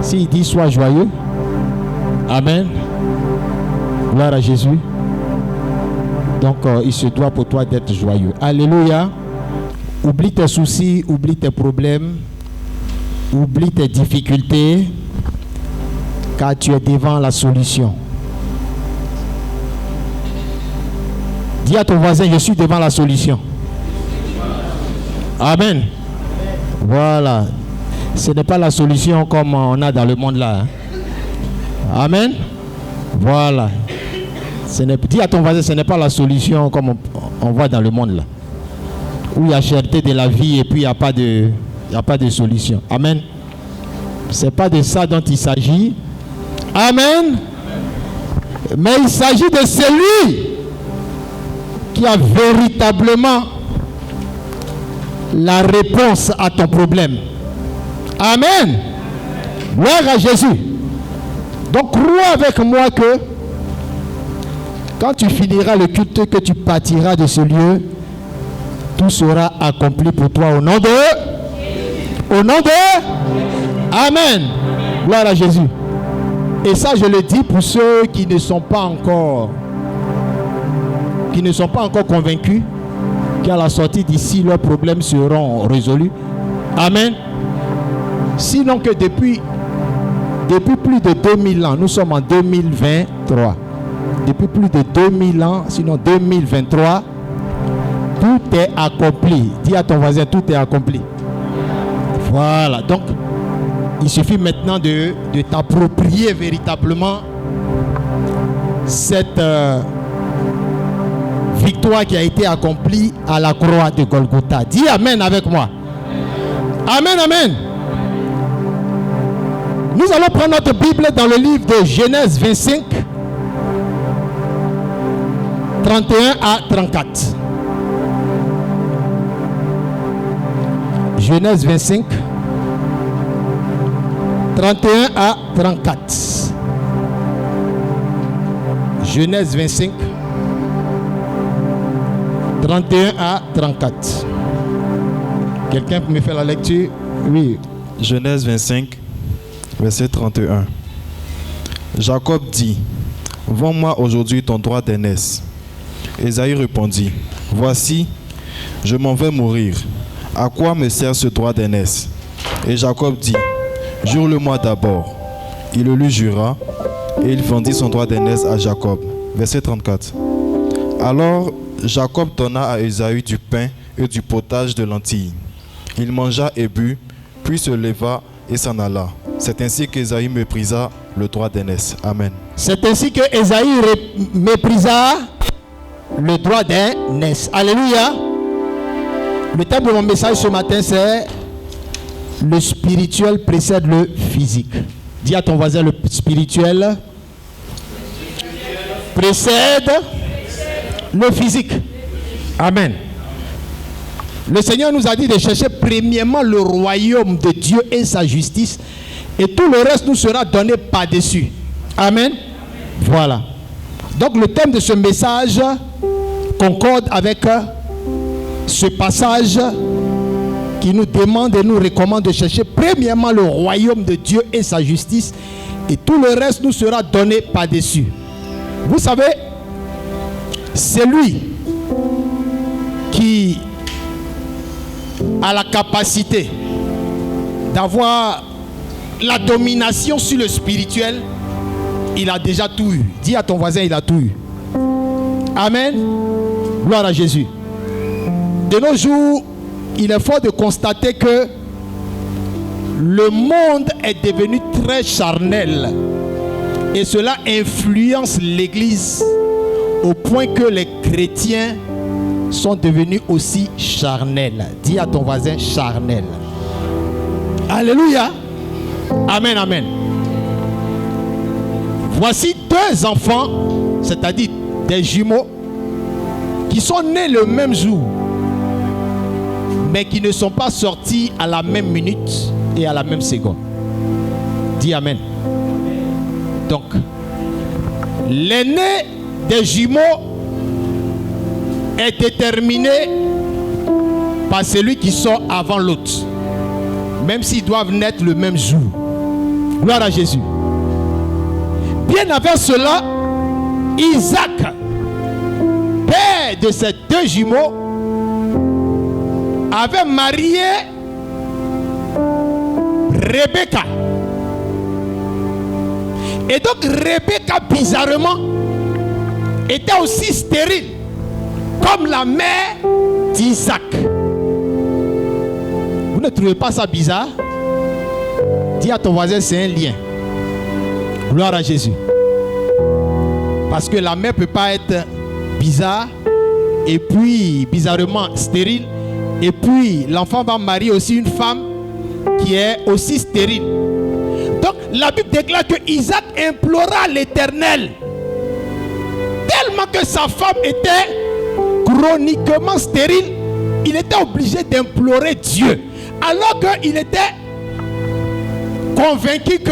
S'il dit sois joyeux, amen, gloire à Jésus. Donc il se doit pour toi d'être joyeux. Alléluia. Oublie tes soucis, oublie tes problèmes, oublie tes difficultés, car tu es devant la solution. Dis à ton voisin, je suis devant la solution. Amen. Voilà. Ce n'est pas la solution comme on a dans le monde là. Hein. Amen. Voilà. Dis à ton voisin, ce n'est pas la solution comme on voit dans le monde là. Où il y a cherté de la vie et puis il n'y a pas de solution. Amen. Ce n'est pas de ça dont il s'agit. Amen. Mais il s'agit de celui qui a véritablement la réponse à ton problème. Amen. Gloire à Jésus. Donc crois avec moi que quand tu finiras le culte, que tu partiras de ce lieu, tout sera accompli pour toi au nom de... Amen. Gloire à Jésus. Et ça, je le dis pour ceux qui ne sont pas encore convaincus qu'à la sortie d'ici, leurs problèmes seront résolus. Amen. Sinon que depuis plus de 2000 ans, nous sommes en 2023. Depuis plus de 2000 ans, sinon 2023, tout est accompli. Dis à ton voisin, tout est accompli. Voilà. Donc, il suffit maintenant de t'approprier véritablement cette victoire qui a été accomplie à la croix de Golgotha. Dis Amen avec moi. Amen, amen. Nous allons prendre notre Bible dans le livre de Genèse 25, 31 à 34. Genèse 25, 31 à 34. Genèse 25, 31 à 34. Quelqu'un peut me faire la lecture? Oui. Genèse 25, verset 31. Jacob dit, « Vends-moi aujourd'hui ton droit d'aînesse. » Ésaü répondit, « Voici, je m'en vais mourir. À quoi me sert ce droit d'aînesse? » Et Jacob dit, « Jure-le-moi d'abord. » Il le lui jura, et il vendit son droit d'aînesse à Jacob. Verset 34. Alors Jacob donna à Ésaü du pain et du potage de lentilles. Il mangea et but, puis se leva et s'en alla. C'est ainsi qu'Ésaü méprisa le droit d'aînesse. Amen. C'est ainsi que Ésaü méprisa le droit d'aînesse. Alléluia. Le thème de mon message ce matin, c'est le spirituel précède le physique. Dis à ton voisin, le spirituel précède le physique. Amen. Le Seigneur nous a dit de chercher premièrement le royaume de Dieu et sa justice, et tout le reste nous sera donné par-dessus. Amen. Voilà. Donc le thème de ce message concorde avec ce passage qui nous demande et nous recommande de chercher premièrement le royaume de Dieu et sa justice, et tout le reste nous sera donné par-dessus. Vous savez, c'est lui qui a la capacité d'avoir la domination sur le spirituel. Il a déjà tout eu. Dis à ton voisin, il a tout eu. Amen. Gloire à Jésus. De nos jours, il est fort de constater que le monde est devenu très charnel, et cela influence l'Église au point que les chrétiens sont devenus aussi charnels. Dis à ton voisin, charnel. Alléluia. Amen, amen. Voici deux enfants, c'est-à-dire des jumeaux, qui sont nés le même jour, mais qui ne sont pas sortis à la même minute et à la même seconde. Dis amen. Donc, l'aîné des jumeaux est déterminé par celui qui sort avant l'autre, même s'ils doivent naître le même jour. Gloire à Jésus. Bien avant cela, Isaac, père de ces deux jumeaux, avait marié Rebecca. Et donc Rebecca, bizarrement, était aussi stérile comme la mère d'Isaac. Vous ne trouvez pas ça bizarre? Dis à ton voisin, c'est un lien. Gloire à Jésus. Parce que la mère ne peut pas être bizarre et puis bizarrement stérile. Et puis l'enfant va marier aussi une femme qui est aussi stérile. Donc la Bible déclare que Isaac implora l'Éternel. Tellement que sa femme était chroniquement stérile, il était obligé d'implorer Dieu. Alors qu'il était convaincu que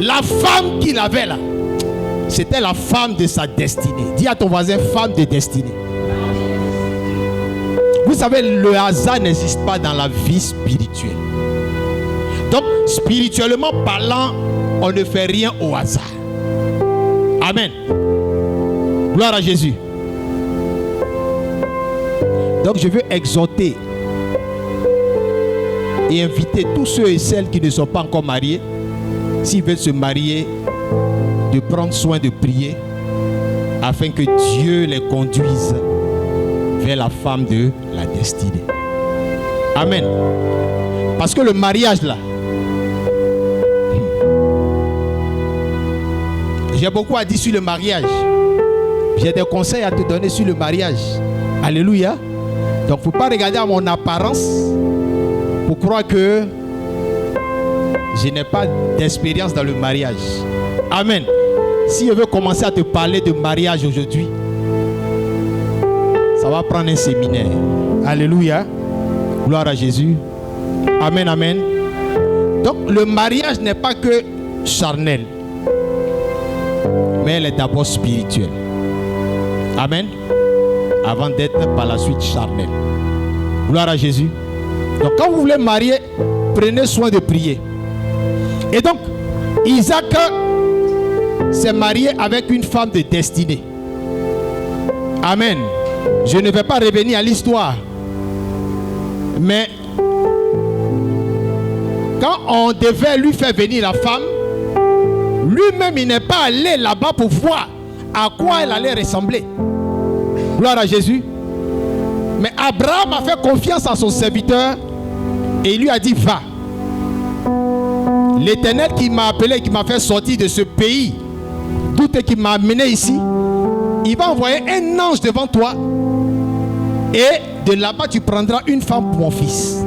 la femme qu'il avait là, c'était la femme de sa destinée. Dis à ton voisin, femme de destinée. Vous savez, le hasard n'existe pas dans la vie spirituelle. Donc, spirituellement parlant, on ne fait rien au hasard. Amen. Gloire à Jésus. Donc, je veux exhorter et inviter tous ceux et celles qui ne sont pas encore mariés, s'ils veulent se marier, de prendre soin de prier afin que Dieu les conduise vers la femme de la destinée. Amen. Parce que le mariage là, j'ai beaucoup à dire sur le mariage. J'ai des conseils à te donner sur le mariage. Alléluia. Donc il ne faut pas regarder à mon apparence pour croire que je n'ai pas d'expérience dans le mariage. Amen. Si je veux commencer à te parler de mariage aujourd'hui, ça va prendre un séminaire. Alléluia. Gloire à Jésus. Amen, amen. Donc le mariage n'est pas que charnel, mais elle est d'abord spirituelle. Amen. Avant d'être par la suite charnel. Gloire à Jésus. Donc quand vous voulez marier, prenez soin de prier. Et donc Isaac s'est marié avec une femme de destinée. Amen. Je ne vais pas revenir à l'histoire. Mais quand on devait lui faire venir la femme, lui-même il n'est pas allé là-bas pour voir à quoi elle allait ressembler. Gloire à Jésus. Mais Abraham a fait confiance à son serviteur et il lui a dit, va. L'Éternel qui m'a appelé, qui m'a fait sortir de ce pays, d'où qui m'a amené ici, il va envoyer un ange devant toi et de là-bas tu prendras une femme pour mon fils.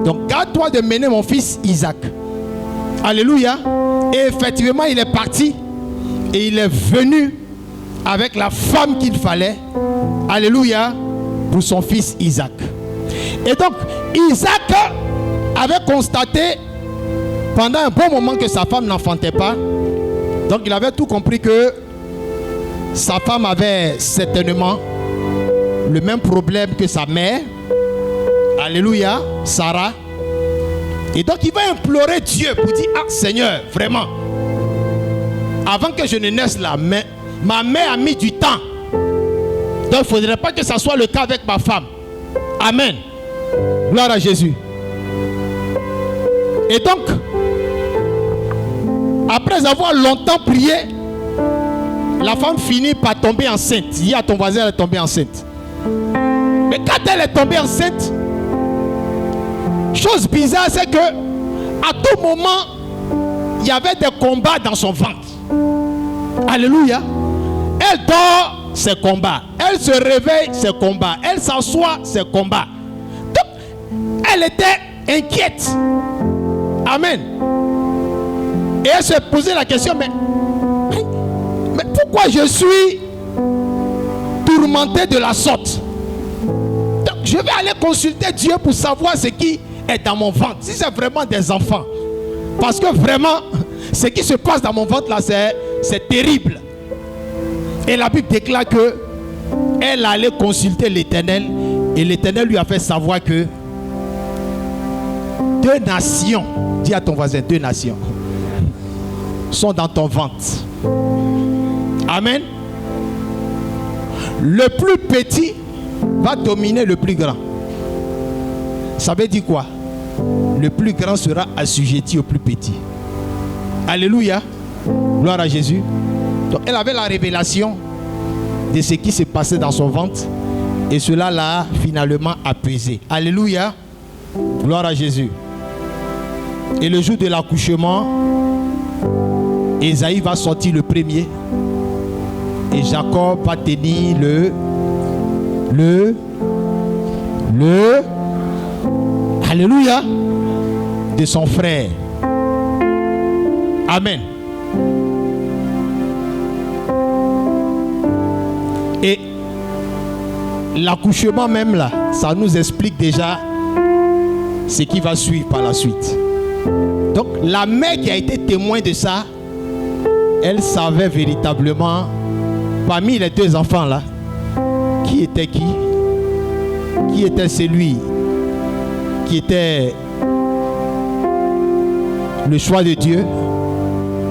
Donc garde-toi de mener mon fils Isaac. Alléluia. Et effectivement il est parti et il est venu avec la femme qu'il fallait. Alléluia. Pour son fils Isaac. Et donc Isaac avait constaté pendant un bon moment que sa femme n'enfantait pas. Donc il avait tout compris que sa femme avait certainement le même problème que sa mère. Alléluia, Sarah. Et donc il va implorer Dieu pour dire, ah Seigneur, vraiment, avant que je ne naisse là, mais ma mère a mis du temps. Donc il ne faudrait pas que ça soit le cas avec ma femme. Amen. Gloire à Jésus. Et donc, après avoir longtemps prié, la femme finit par tomber enceinte. Dis à ton voisin, elle est tombée enceinte. Mais quand elle est tombée enceinte, chose bizarre, c'est que à tout moment, il y avait des combats dans son ventre. Alléluia. Elle dort, c'est combat. Elle se réveille, c'est combat. Elle s'assoit, c'est combat. Donc, elle était inquiète. Amen. Et elle se posait la question, mais pourquoi je suis tourmenté de la sorte? Donc, je vais aller consulter Dieu pour savoir ce qui est dans mon ventre. Si c'est vraiment des enfants. Parce que vraiment, ce qui se passe dans mon ventre là, c'est terrible. Et la Bible déclare que elle allait consulter l'Éternel. Et l'Éternel lui a fait savoir que 2 nations, dis à ton voisin, 2 nations. sont dans ton ventre. Amen. Le plus petit va dominer le plus grand. Ça veut dire quoi? Le plus grand sera assujetti au plus petit. Alléluia. Gloire à Jésus. Donc elle avait la révélation de ce qui s'est passé dans son ventre. Et cela l'a finalement apaisé. Alléluia. Gloire à Jésus. Et le jour de l'accouchement, Ésaïe va sortir le premier. Et Jacob va tenir Alléluia, de son frère. Amen. Et l'accouchement même là, ça nous explique déjà ce qui va suivre par la suite. Donc la mère qui a été témoin de ça, elle savait véritablement, parmi les deux enfants là, qui était qui? Qui était celui qui était le choix de Dieu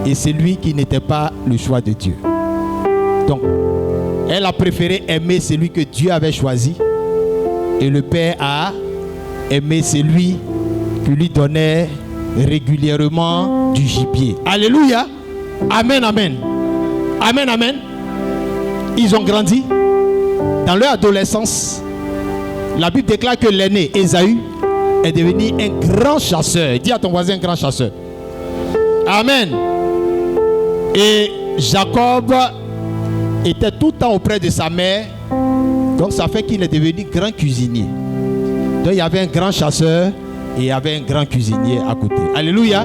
et celui qui n'était pas le choix de Dieu. Donc, elle a préféré aimer celui que Dieu avait choisi et le père a aimé celui qui lui donnait régulièrement du gibier. Alléluia. Amen, amen. Amen, amen. Ils ont grandi. Dans leur adolescence, la Bible déclare que l'aîné, Ésaü, est devenu un grand chasseur. Dis à ton voisin, un grand chasseur. Amen. Et Jacob était tout le temps auprès de sa mère. Donc ça fait qu'il est devenu grand cuisinier. Donc il y avait un grand chasseur et il y avait un grand cuisinier à côté. Alléluia.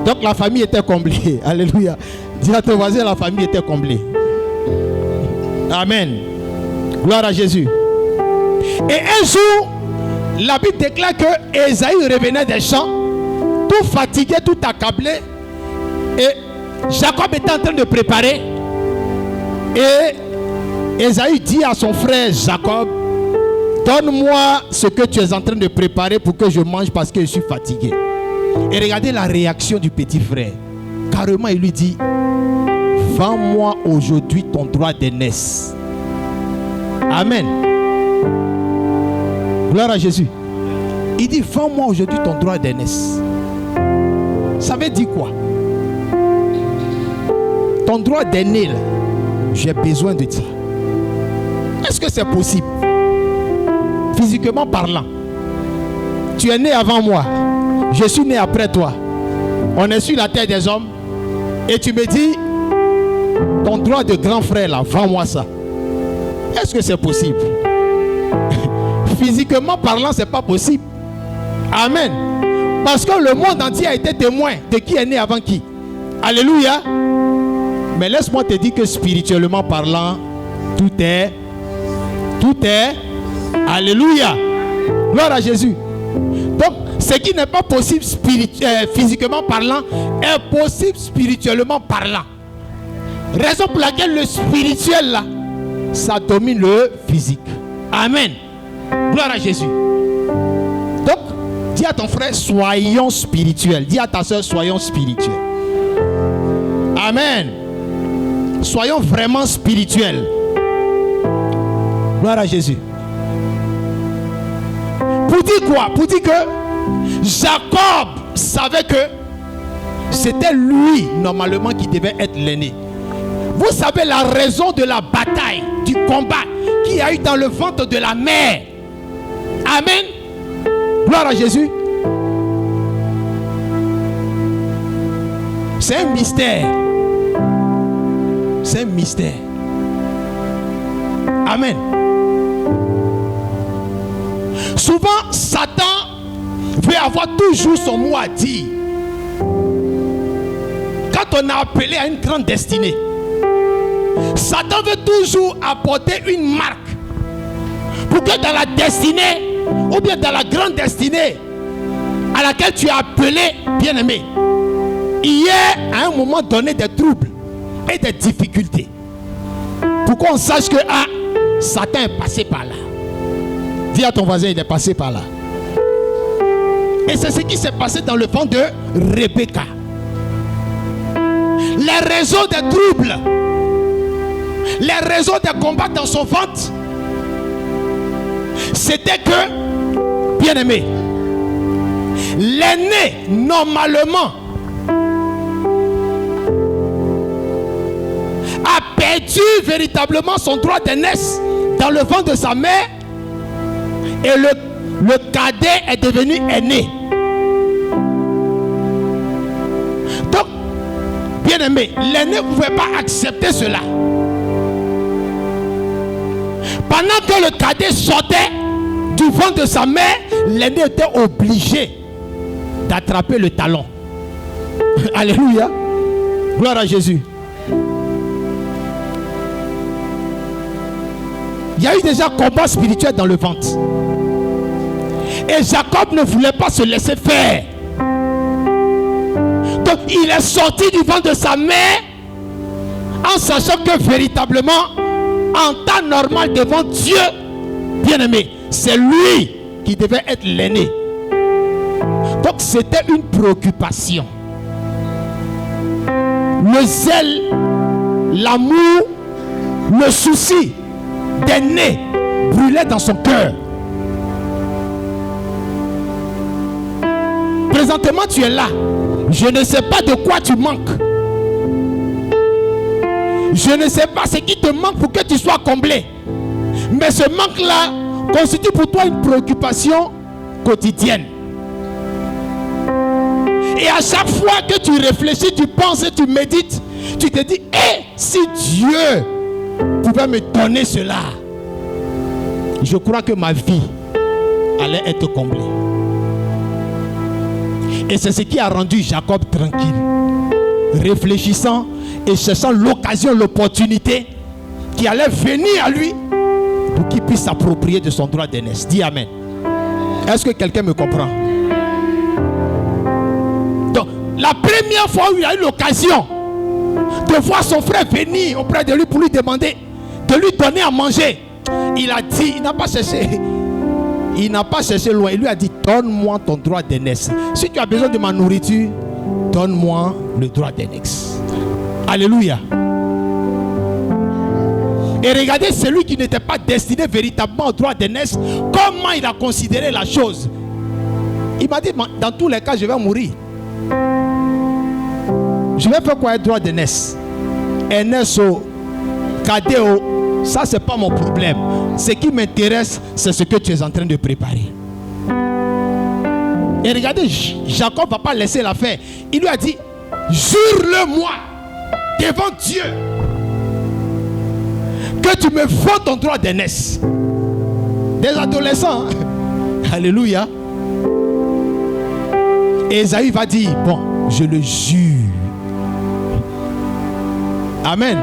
Donc la famille était comblée. Alléluia. Dis à ton voisin, la famille était comblée. Amen. Gloire à Jésus. Et un jour, la Bible déclare que Ésaü revenait des champs, tout fatigué, tout accablé. Et Jacob était en train de préparer. Et Ésaü dit à son frère Jacob, donne-moi ce que tu es en train de préparer pour que je mange parce que je suis fatigué. Et regardez la réaction du petit frère. Carrément, il lui dit, vends-moi aujourd'hui ton droit d'aînesse. Amen. Gloire à Jésus. Il dit, vends-moi aujourd'hui ton droit d'aînesse. Ça veut dire quoi? Ton droit d'aîné, j'ai besoin de ça. Est-ce que c'est possible? Physiquement parlant, tu es né avant moi, je suis né après toi. On est sur la terre des hommes. Et tu me dis, ton droit de grand frère là, vends-moi ça. Est-ce que c'est possible? Physiquement parlant, c'est pas possible. Amen. Parce que le monde entier a été témoin de qui est né avant qui. Alléluia. Mais laisse-moi te dire que spirituellement parlant, tout est. Alléluia. Gloire à Jésus. Donc, ce qui n'est pas possible physiquement parlant est possible spirituellement parlant. Raison pour laquelle le spirituel là, ça domine le physique. Amen. Gloire à Jésus. Donc, dis à ton frère, soyons spirituels. Dis à ta soeur, soyons spirituels. Amen. Soyons vraiment spirituels. Gloire à Jésus. Pour dire quoi? Pour dire que Jacob savait que c'était lui, normalement, qui devait être l'aîné. Vous savez la raison de la bataille, du combat qu'il y a eu dans le ventre de la mère. Amen. Gloire à Jésus. C'est un mystère. C'est un mystère. Amen. Souvent, Satan veut avoir toujours son mot à dire. Quand on a appelé à une grande destinée, Satan veut toujours apporter une marque pour que dans la destinée, ou bien dans la grande destinée à laquelle tu es appelé, bien-aimé, il y ait à un moment donné des troubles et des difficultés. Pour qu'on sache que Satan est passé par là. Dis à ton voisin, il est passé par là. Et c'est ce qui s'est passé dans le ventre de Rebecca. les raisons des troubles, les raisons des combats dans son ventre, c'était que, bien aimé, l'aîné, normalement, a perdu véritablement son droit d'aînesse dans le ventre de sa mère, et le cadet est devenu aîné. Donc, bien aimé, l'aîné ne pouvait pas accepter cela. Pendant que le cadet sortait du ventre de sa mère, l'aîné était obligé d'attraper le talon. Alléluia. Gloire à Jésus. Il y a eu déjà combat spirituel dans le ventre. Et Jacob ne voulait pas se laisser faire. Donc il est sorti du ventre de sa mère en sachant que véritablement, en temps normal devant Dieu, bien aimé, c'est lui qui devait être l'aîné. Donc c'était une préoccupation. Le zèle, l'amour, le souci d'aîné brûlait dans son cœur. Présentement tu es là. Je ne sais pas de quoi tu manques. Je ne sais pas ce qui te manque pour que tu sois comblé. Mais ce manque-là constitue pour toi une préoccupation quotidienne. Et à chaque fois que tu réfléchis, tu penses et tu médites, tu te dis, si Dieu pouvait me donner cela, je crois que ma vie allait être comblée. Et c'est ce qui a rendu Jacob tranquille, réfléchissant et cherchant l'occasion, l'opportunité qui allait venir à lui pour qu'il puisse s'approprier de son droit d'aînesse. Dis Amen. Est-ce que quelqu'un me comprend? Donc, la première fois où il a eu l'occasion de voir son frère venir auprès de lui pour lui demander de lui donner à manger, il a dit, il n'a pas cherché loin, il lui a dit, donne-moi ton droit d'aînesse. Si tu as besoin de ma nourriture, donne-moi le droit d'aînesse. Alléluia. Et regardez celui qui n'était pas destiné véritablement au droit d'aînesse, comment il a considéré la chose. Il m'a dit, dans tous les cas, je vais mourir. Je vais faire quoi un droit d'aînesse? Aînesse au cadet au, ça c'est pas mon problème. Ce qui m'intéresse, c'est ce que tu es en train de préparer. Et regardez, Jacob ne va pas laisser l'affaire. Il lui a dit, jure-le-moi devant Dieu que tu me vends ton droit d'aînesse. Des adolescents, hein? Alléluia. Et Esaü va dire, bon, je le jure. Amen.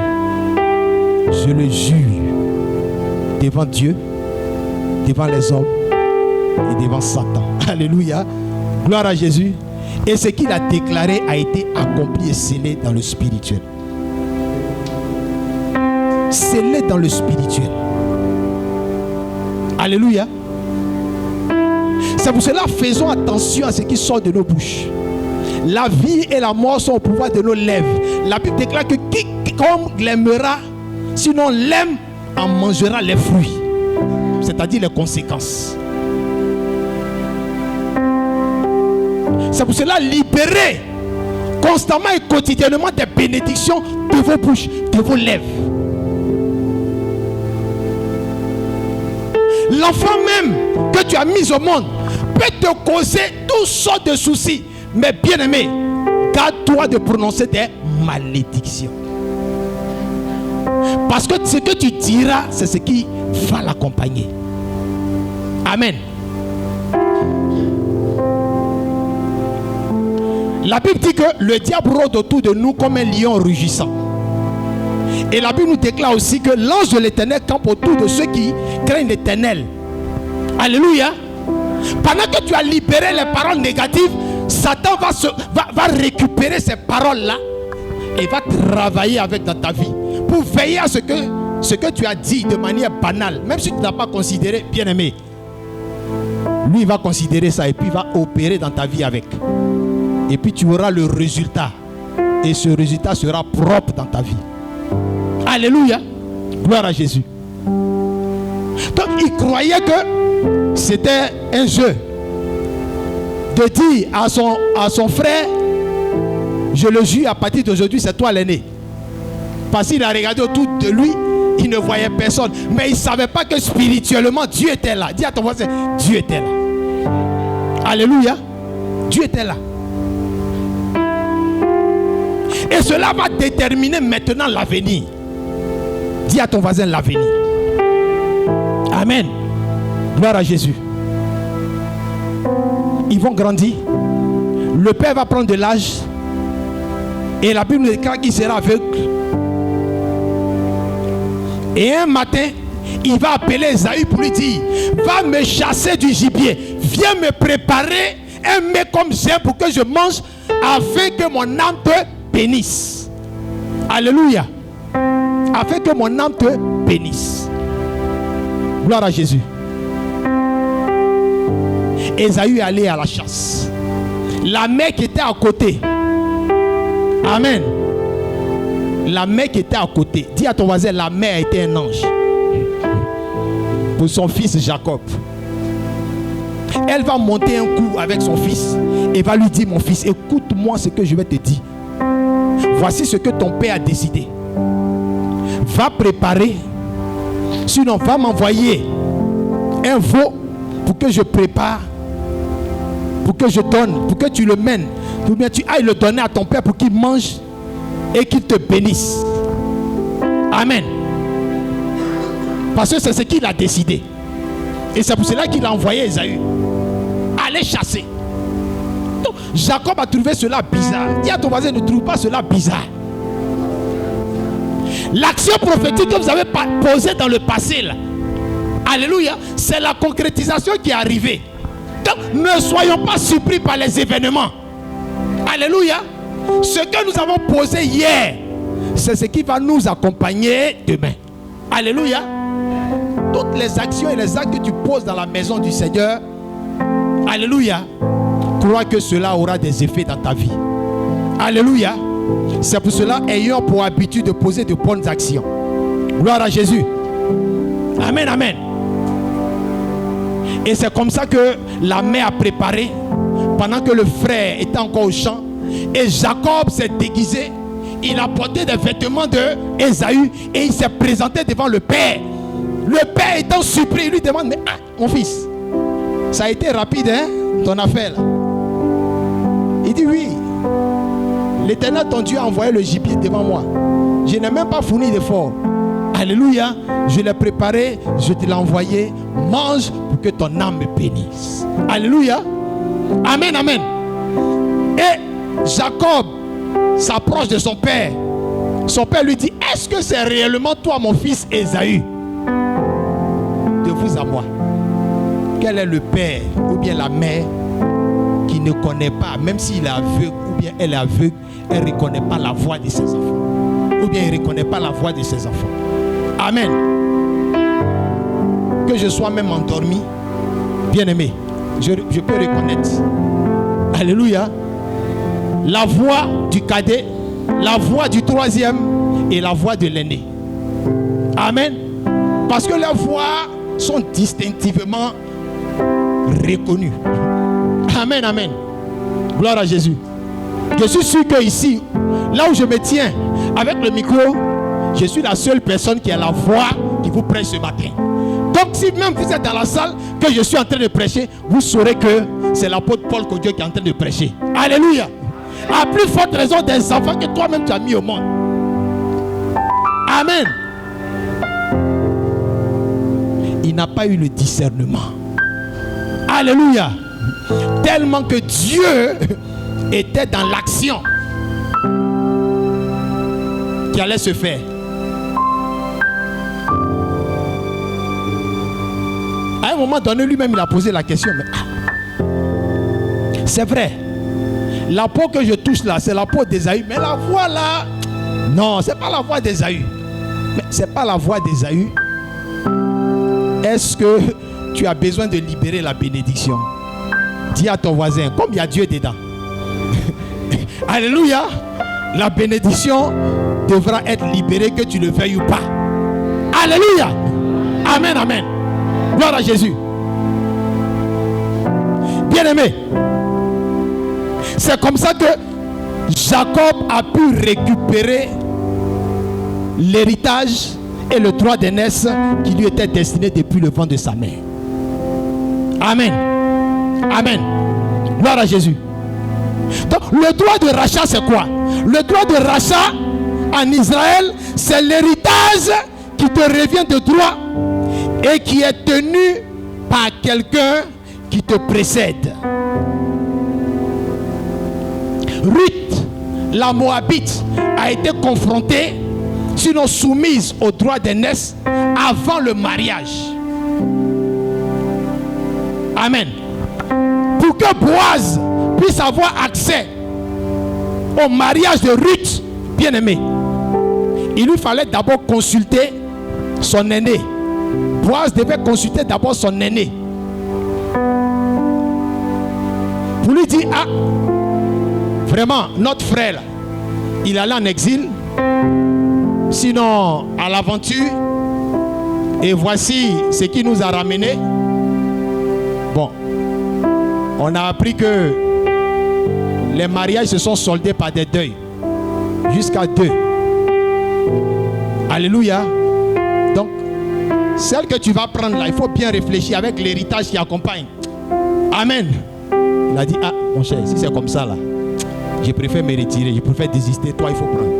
Je le jure devant Dieu, devant les hommes et devant Satan. Alléluia. Gloire à Jésus. Et ce qu'il a déclaré a été accompli et scellé dans le spirituel. Scellé dans le spirituel. Alléluia. C'est pour cela, faisons attention à ce qui sort de nos bouches. La vie et la mort sont au pouvoir de nos lèvres. La Bible déclare que quiconque l'aimera, sinon l'aime, en mangera les fruits, c'est-à-dire les conséquences. C'est pour cela, libérez constamment et quotidiennement des bénédictions de vos bouches, de vos lèvres. L'enfant même que tu as mis au monde peut te causer toutes sortes de soucis. Mais bien aimé, garde-toi de prononcer des malédictions. Parce que ce que tu diras, c'est ce qui va l'accompagner. Amen. La Bible dit que le diable rôde autour de nous comme un lion rugissant. Et la Bible nous déclare aussi que l'ange de l'Éternel campe autour de ceux qui craignent l'Éternel. Alléluia. Pendant que tu as libéré les paroles négatives, Satan va récupérer ces paroles-là et va travailler avec dans ta vie pour veiller à ce que tu as dit de manière banale, même si tu n'as pas considéré, bien aimé. Lui, il va considérer ça et puis il va opérer dans ta vie avec. Et puis tu auras le résultat Et ce résultat sera propre dans ta vie. Alléluia. Gloire à Jésus. Donc il croyait que c'était un jeu. De dire à son frère, je le jure, à partir d'aujourd'hui, c'est toi l'aîné. Parce qu'il a regardé autour de lui, il ne voyait personne. Mais il ne savait pas que spirituellement, Dieu était là. Dis à ton voisin, Dieu était là. Alléluia. Dieu était là. Et cela va déterminer maintenant l'avenir. Dis à ton voisin l'avenir. Amen. Gloire à Jésus. Ils vont grandir. Le père va prendre de l'âge. Et la Bible déclare qu'il sera aveugle. Et un matin, il va appeler Esaü pour lui dire, va me chasser du gibier. Viens me préparer un mets comme j'ai pour que je mange, afin que mon âme te bénisse. Alléluia. Afin que mon âme te bénisse. Gloire à Jésus. Esaü est allé à la chasse. La mère qui était à côté. Amen. La mère qui était à côté. Dis à ton voisin, la mère était un ange. Pour son fils Jacob. Elle va monter un coup avec son fils. Et va lui dire, mon fils, écoute-moi ce que je vais te dire. Voici ce que ton père a décidé. Va préparer. Sinon, va m'envoyer un veau pour que je prépare. Pour que je donne, pour que tu le mènes, ou bien tu ailles le donner à ton père pour qu'il mange et qu'il te bénisse. Amen. Parce que c'est ce qu'il a décidé. Et c'est pour cela qu'il a envoyé Esaü aller chasser. Donc, Jacob a trouvé cela bizarre. Dis à ton voisin, ne trouve pas cela bizarre. L'action prophétique que vous avez posée dans le passé, là, alléluia, c'est la concrétisation qui est arrivée. Donc, ne soyons pas surpris par les événements. Alléluia. Ce que nous avons posé hier, c'est ce qui va nous accompagner demain. Alléluia. Toutes les actions et les actes que tu poses dans la maison du Seigneur, alléluia, crois que cela aura des effets dans ta vie. Alléluia. C'est pour cela, ayons pour habitude de poser de bonnes actions. Gloire à Jésus. Amen, amen. Et c'est comme ça que la mère a préparé pendant que le frère était encore au champ. Et Jacob s'est déguisé. Il a porté des vêtements de Esaü et il s'est présenté devant le père. Le père étant surpris, il lui demande, mais mon fils, ça a été rapide, hein, ton affaire là. Il dit oui. L'Éternel ton Dieu a envoyé le gibier devant moi. Je n'ai même pas fourni d'effort. Alléluia. Je l'ai préparé, je te l'ai envoyé. Mange pour que ton âme me bénisse. Alléluia. Amen, amen. Et Jacob s'approche de son père. Son père lui dit, est-ce que c'est réellement toi mon fils Esaü? De vous à moi. Quel est le père ou bien la mère qui ne connaît pas, même s'il est aveugle ou bien elle est aveugle, elle ne reconnaît pas la voix de ses enfants. Ou bien il ne reconnaît pas la voix de ses enfants. Amen. Que je sois même endormi, bien-aimé, je peux reconnaître. Alléluia. La voix du cadet, la voix du troisième et la voix de l'aîné. Amen. Parce que leurs voix sont distinctivement reconnues. Amen, amen. Gloire à Jésus. Je suis sûr que ici, là où je me tiens avec le micro, je suis la seule personne qui a la voix qui vous prêche ce matin. Donc si même vous êtes dans la salle que je suis en train de prêcher, vous saurez que c'est l'apôtre Paul Codieux qui est en train de prêcher. Alléluia. À plus forte raison des enfants que toi-même tu as mis au monde. Amen. Il n'a pas eu le discernement. Alléluia. Tellement que Dieu était dans l'action qui allait se faire. À un moment donné, lui-même, il a posé la question. Mais c'est vrai. La peau que je touche là, c'est la peau d'Esaü. Mais la voix là, non, c'est pas la voix d'Esaü. Mais c'est pas la voix d'Esaü. Est-ce que tu as besoin de libérer la bénédiction? Dis à ton voisin, comme il y a Dieu dedans. Alléluia. la bénédiction devra être libérée, que tu le veuilles ou pas. Alléluia. Amen, amen. Gloire à Jésus. Bien-aimé, c'est comme ça que Jacob a pu récupérer l'héritage et le droit d'aînesse qui lui était destiné depuis le ventre de sa mère. Amen. Amen. Gloire à Jésus. Donc, le droit de rachat, c'est quoi? Le droit de rachat en Israël, c'est l'héritage qui te revient de droit et qui est tenu par quelqu'un qui te précède. Ruth, la Moabite, a été confrontée, sinon soumise au droit d'aînesse avant le mariage. Amen. Pour que Boaz puisse avoir accès au mariage de Ruth, bien-aimé, il lui fallait d'abord consulter son aîné. Boaz devait consulter d'abord son aîné pour lui dire: ah, vraiment, notre frère là, il allait en exil, sinon à l'aventure, et voici ce qui nous a ramené. Bon, on a appris que les mariages se sont soldés par des deuils, jusqu'à 2. Alléluia. Donc, celle que tu vas prendre là, il faut bien réfléchir avec l'héritage qui accompagne. Amen. Il a dit: ah, mon cher, si c'est comme ça là, je préfère me retirer, je préfère désister. Toi, il faut prendre.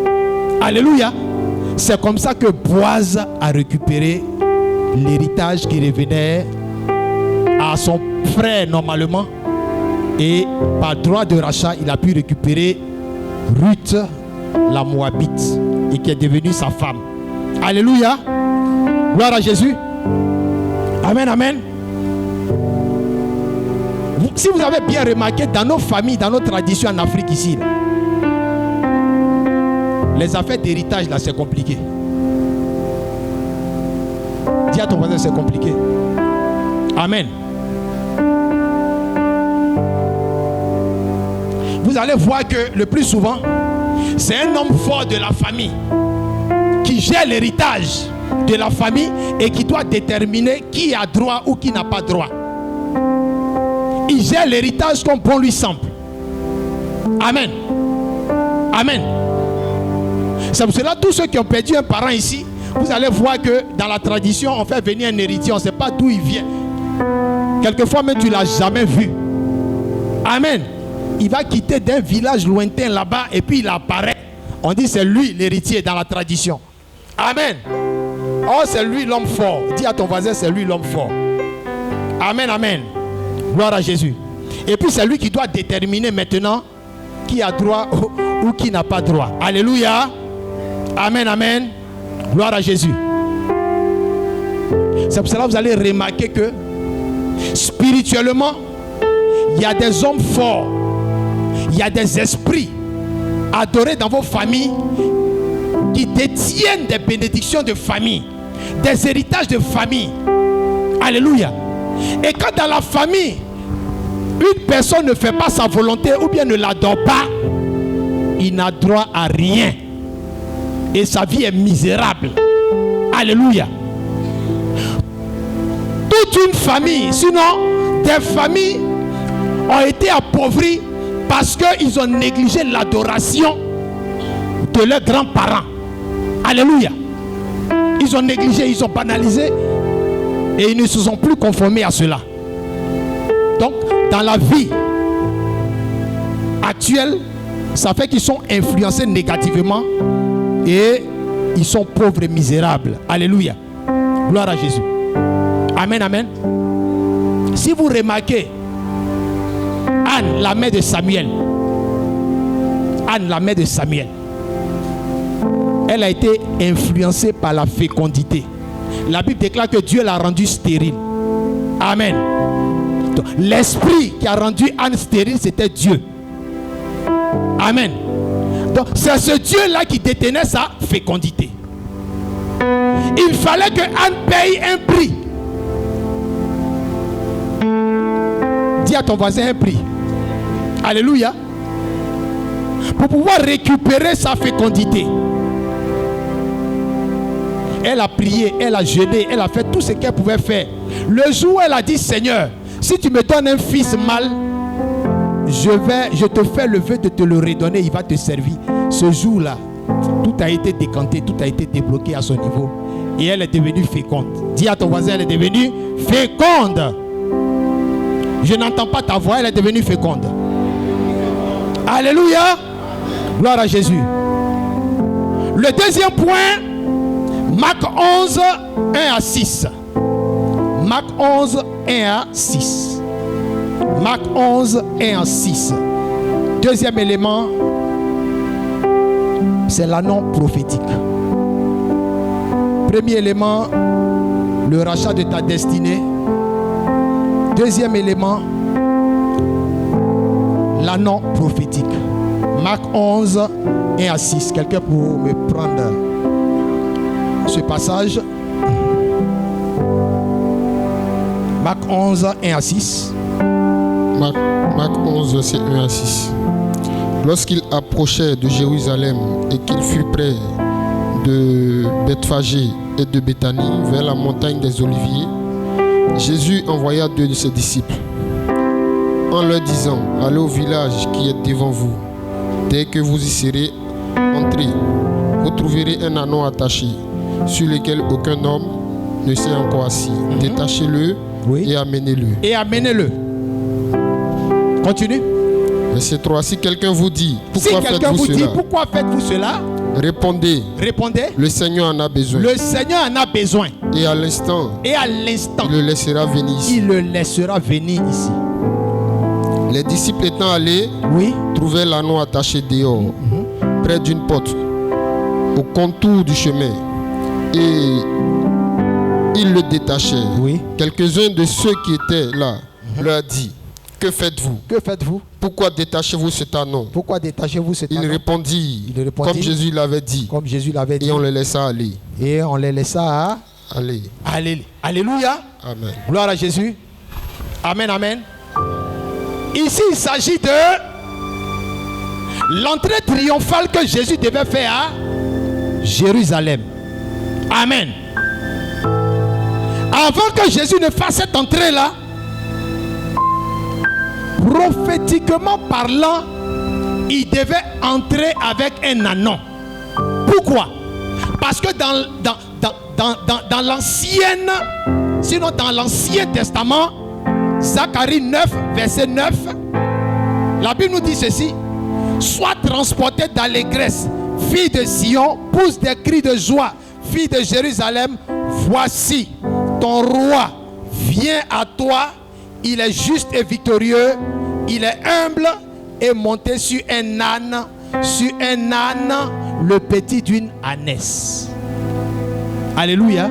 Alléluia. C'est comme ça que Boaz a récupéré l'héritage qui revenait à son frère normalement. Et par droit de rachat, il a pu récupérer Ruth, la Moabite, et qui est devenue sa femme. Alléluia. Gloire à Jésus. Amen, amen. Si vous avez bien remarqué, dans nos familles, dans nos traditions en Afrique ici, là, les affaires d'héritage là, c'est compliqué. Dis à ton voisin, c'est compliqué. Amen. Vous allez voir que le plus souvent, c'est un homme fort de la famille qui gère l'héritage de la famille et qui doit déterminer qui a droit ou qui n'a pas droit. Il gère l'héritage comme bon lui semble. Amen. Amen. C'est pour cela, tous ceux qui ont perdu un parent ici, vous allez voir que dans la tradition, on fait venir un héritier, on ne sait pas d'où il vient. Quelquefois même tu ne l'as jamais vu. Amen. Il va quitter d'un village lointain là-bas et puis il apparaît. On dit c'est lui l'héritier dans la tradition. Amen. Oh, c'est lui l'homme fort. Dis à ton voisin, c'est lui l'homme fort. Amen, amen. Gloire à Jésus. Et puis c'est lui qui doit déterminer maintenant qui a droit ou qui n'a pas droit. Alléluia. Amen, amen. Gloire à Jésus. C'est pour cela que vous allez remarquer que spirituellement, il y a des hommes forts, il y a des esprits adorés dans vos familles qui détiennent des bénédictions de famille, des héritages de famille. Alléluia. Et quand dans la famille, une personne ne fait pas sa volonté ou bien ne l'adore pas, il n'a droit à rien. Et sa vie est misérable. Alléluia. Toute une famille, sinon des familles ont été appauvries parce qu'ils ont négligé l'adoration de leurs grands-parents. Alléluia. Ils ont négligé, ils ont banalisé et ils ne se sont plus conformés à cela. Donc, dans la vie actuelle, ça fait qu'ils sont influencés négativement et ils sont pauvres et misérables. Alléluia. Gloire à Jésus. Amen, amen. Si vous remarquez, Anne, la mère de Samuel, elle a été influencée par la fécondité. La Bible déclare que Dieu l'a rendue stérile. Amen. L'esprit qui a rendu Anne stérile, c'était Dieu. Amen. Donc c'est ce Dieu-là qui détenait sa fécondité. Il fallait que Anne paye un prix. Dis à ton voisin un prix. Alléluia. pour pouvoir récupérer sa fécondité. Elle a prié, elle a jeûné, elle a fait tout ce qu'elle pouvait faire. Le jour où elle a dit, Seigneur, si tu me donnes un fils mâle, je te fais le vœu de te le redonner, il va te servir. Ce jour-là, tout a été décanté, tout a été débloqué à son niveau. Et elle est devenue féconde. Dis à ton voisin, elle est devenue féconde. Je n'entends pas ta voix, elle est devenue féconde. Alléluia. Gloire à Jésus. Le deuxième point, Marc 11, 1 à 6. Marc 11, 1 à 6. Marc 11, 1 à 6. Deuxième élément, c'est l'annonce prophétique. Premier élément, le rachat de ta destinée. Deuxième élément, l'annonce prophétique. Marc 11, 1 à 6. Quelqu'un pour me prendre ce passage. Marc 11, 1 à 6. Marc 11, verset 1 à 6. Lorsqu'il approchait de Jérusalem et qu'il fut près de Bethphagée et de Béthanie, vers la montagne des Oliviers, Jésus envoya 2 de ses disciples, en leur disant, allez au village qui est devant vous. Dès que vous y serez entrés, vous trouverez un anneau attaché, sur lequel aucun homme ne s'est encore assis. Détachez-le et amenez-le. Et amenez-le. Continue. Verset 3. Si quelqu'un vous dit, pourquoi faites-vous cela? Répondez. Le Seigneur en a besoin. Le Seigneur en a besoin. Et à l'instant, il le laissera venir ici. Il le laissera venir ici. Les disciples étant allés, trouvaient l'anneau attaché dehors, près d'une porte, au contour du chemin. Et ils le détachèrent. Quelques-uns de ceux qui étaient là leur dit, que faites-vous? Pourquoi détachez-vous cet anneau? Il répondit, comme Jésus l'avait dit. Et on les laissa aller. Alléluia. Amen. Gloire à Jésus. Amen, amen. Ici, il s'agit de l'entrée triomphale que Jésus devait faire à Jérusalem. Amen. Avant que Jésus ne fasse cette entrée-là, prophétiquement parlant, il devait entrer avec un anneau. Pourquoi? Parce que dans l'ancienne, sinon dans l'Ancien Testament, Zacharie 9, verset 9, la Bible nous dit ceci: sois transporté d'allégresse, fille de Sion, pousse des cris de joie, fille de Jérusalem, voici ton roi vient à toi, il est juste et victorieux, il est humble et monté sur un âne, le petit d'une ânesse. Alléluia.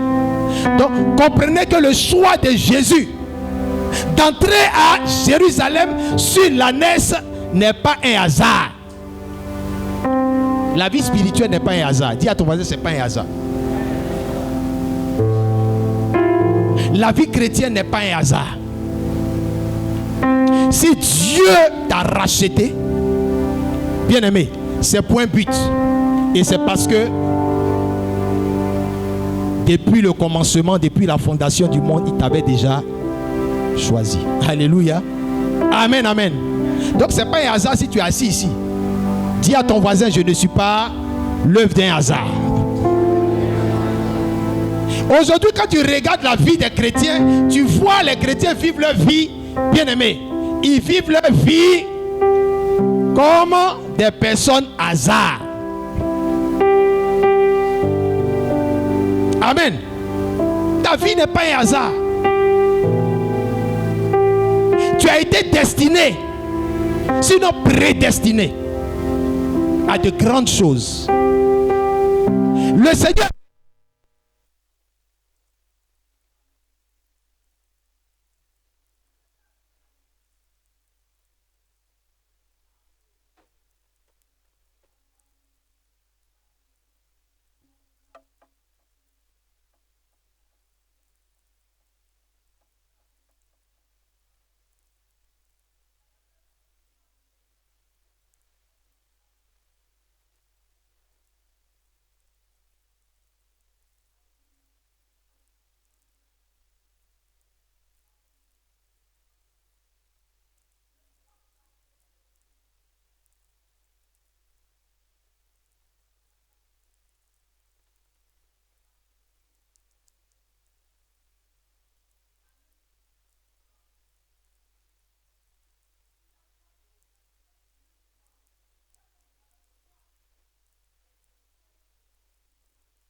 Donc comprenez que le choix de Jésus d'entrer à Jérusalem sur l'ânesse n'est pas un hasard. La vie spirituelle n'est pas un hasard. Dis à ton voisin, c'est pas un hasard. La vie chrétienne n'est pas un hasard. Si Dieu t'a racheté, bien aimé, c'est point but. Et c'est parce que depuis le commencement, depuis la fondation du monde, il t'avait déjà choisi. Alléluia. Amen, amen. Donc c'est pas un hasard si tu es assis ici. Dis à ton voisin, je ne suis pas l'œuvre d'un hasard. Aujourd'hui, quand tu regardes la vie des chrétiens, tu vois les chrétiens vivre leur vie, bien aimés. Ils vivent leur vie comme des personnes hasard. Amen. Ta vie n'est pas un hasard. Tu as été destiné, sinon prédestiné, à de grandes choses. Le Seigneur